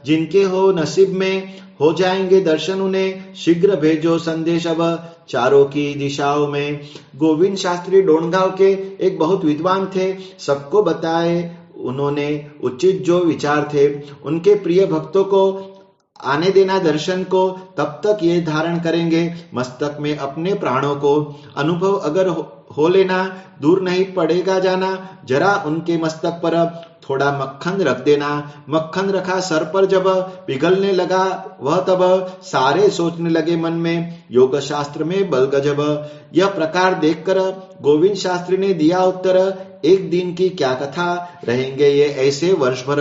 जिनके हो नसीब में हो जाएंगे दर्शन उन्हें, शीघ्र भेजो संदेश अब चारों की दिशाओं में। गोविंद शास्त्री डोनगांव के एक बहुत विद्वान थे, सबको बताए उन्होंने उचित जो विचार थे। उनके प्रिय भक्तों को आने देना दर्शन को, तब तक ये धारण करेंगे मस्तक में अपने प्राणों को। अनुभव अगर हो लेना, दूर नहीं पड़ेगा जाना, जरा उनके मस्तक पर थोड़ा मक्खन रख देना। मक्खन रखा सर पर जब पिघलने लगा वह, तब सारे सोचने लगे मन में, योग शास्त्र में बल गजब। यह प्रकार देखकर गोविंद शास्त्री ने दिया उत्तर, एक दिन की क्या कथा, रहेंगे ये ऐसे वर्ष भर।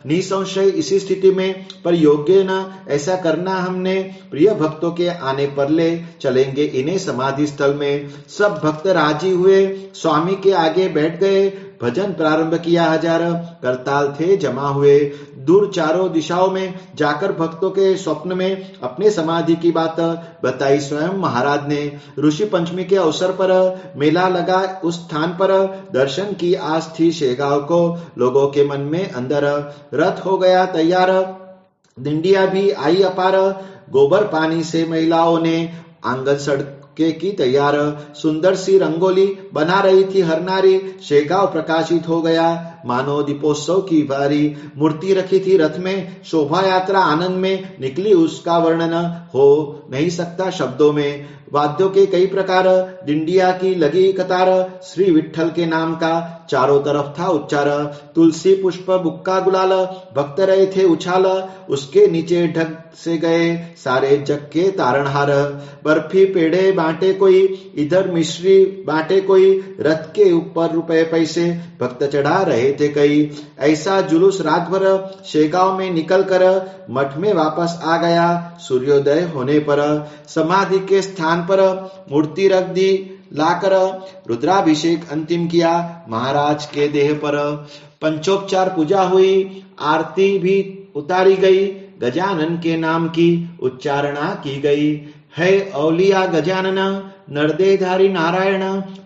निसंशय इसी स्थिति में, पर योग्य न ऐसा करना हमने, प्रिय भक्तों के आने पर ले चलेंगे इन्हें समाधि स्थल में। सब भक्त राजी हुए, स्वामी के आगे बैठ गए, भजन प्रारंभ किया। हजार करताल थे जमा हुए, दूर चारों दिशाओं में जाकर भक्तों के स्वप्न में अपने समाधि की बात बताई स्वयं महाराज ने। ऋषि पंचमी के अवसर पर मेला लगा उस स्थान पर, दर्शन की आस थी शेगांव को लोगों के मन में अंदर। रथ हो गया तैयार, डिंडिया भी आई अपार, गोबर पानी से महिलाओं ने आंगन सड़के की तैयार। सुंदर सी रंगोली बना रही थी हर नारी, शेगांव प्रकाशित हो गया मानो दीपोत्सव की बारी। मूर्ति रखी थी रथ में, शोभा यात्रा आनंद में निकली, उसका वर्णन हो नहीं सकता शब्दों में। वाद्यों के कई प्रकार, डिंडिया की लगी कतार, श्री विठ्ठल के नाम का चारों तरफ था उच्चार। तुलसी पुष्प बुक्का गुलाल, भक्त रहे थे उछाल, उसके नीचे ढक से गए सारे जग के तारणहार। बर्फी पेड़े बांटे कोई, इधर मिश्री बांटे कोई, रथ के ऊपर रुपए पैसे भक्त चढ़ा रहे थे कई। ऐसा जुलूस रात भर शेगांव में निकल कर मठ में वापस आ गया सूर्योदय होने पर। समाधि के स्थान पर मूर्ति रख दी लाकर, रुद्राभिषेक अंतिम किया महाराज के देह पर। पंचोपचार पूजा हुई, आरती भी उतारी गई, गजानन के नाम की उच्चारणा की गई। है औलिया गजानन, नरदेधारी नारायण,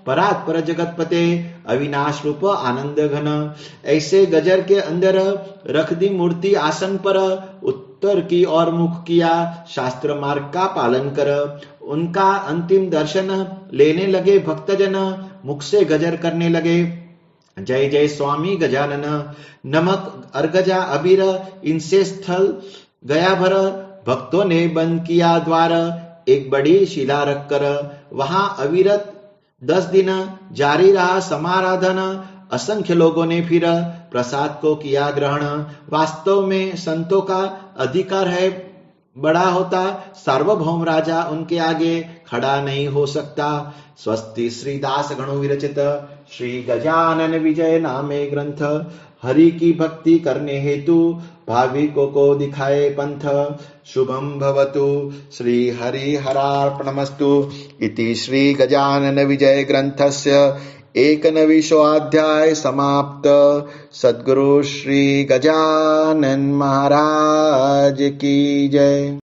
परात्पर जगतपते, अविनाश रूप आनंद घन। ऐसे गजर के अंदर रख दी मूर्ति आसन पर, उत्तर की ओर मुख किया शास्त्र मार्ग का पालन कर। उनका अंतिम दर्शन लेने लगे भक्तजन, मुख से गजर करने लगे जय जय स्वामी गजानन। नमक अर्गजा अबीर इनसे स्थल गया भर, भक्तों ने बंद किया द्वार, एक बड़ी शिला रखकर। वहां अविरत 10 दिन जारी रहा समाराधन, असंख्य लोगों ने फिर प्रसाद को किया ग्रहण। वास्तव में संतों का अधिकार है बड़ा होता, सार्वभौम राजा उनके आगे खड़ा नहीं हो सकता। स्वस्ति श्री दास गणो विरचित श्री गजानन विजय नामे ग्रंथ, हरि की भक्ति करने हेतु भाविकों को दिखाए पंथ। शुभम भवतु, श्री हरि हरार्पणमस्तु। इति श्री गजानन विजय ग्रंथस्य 19वां अध्याय समाप्त। सद्गुरु श्री गजानन महाराज की जय।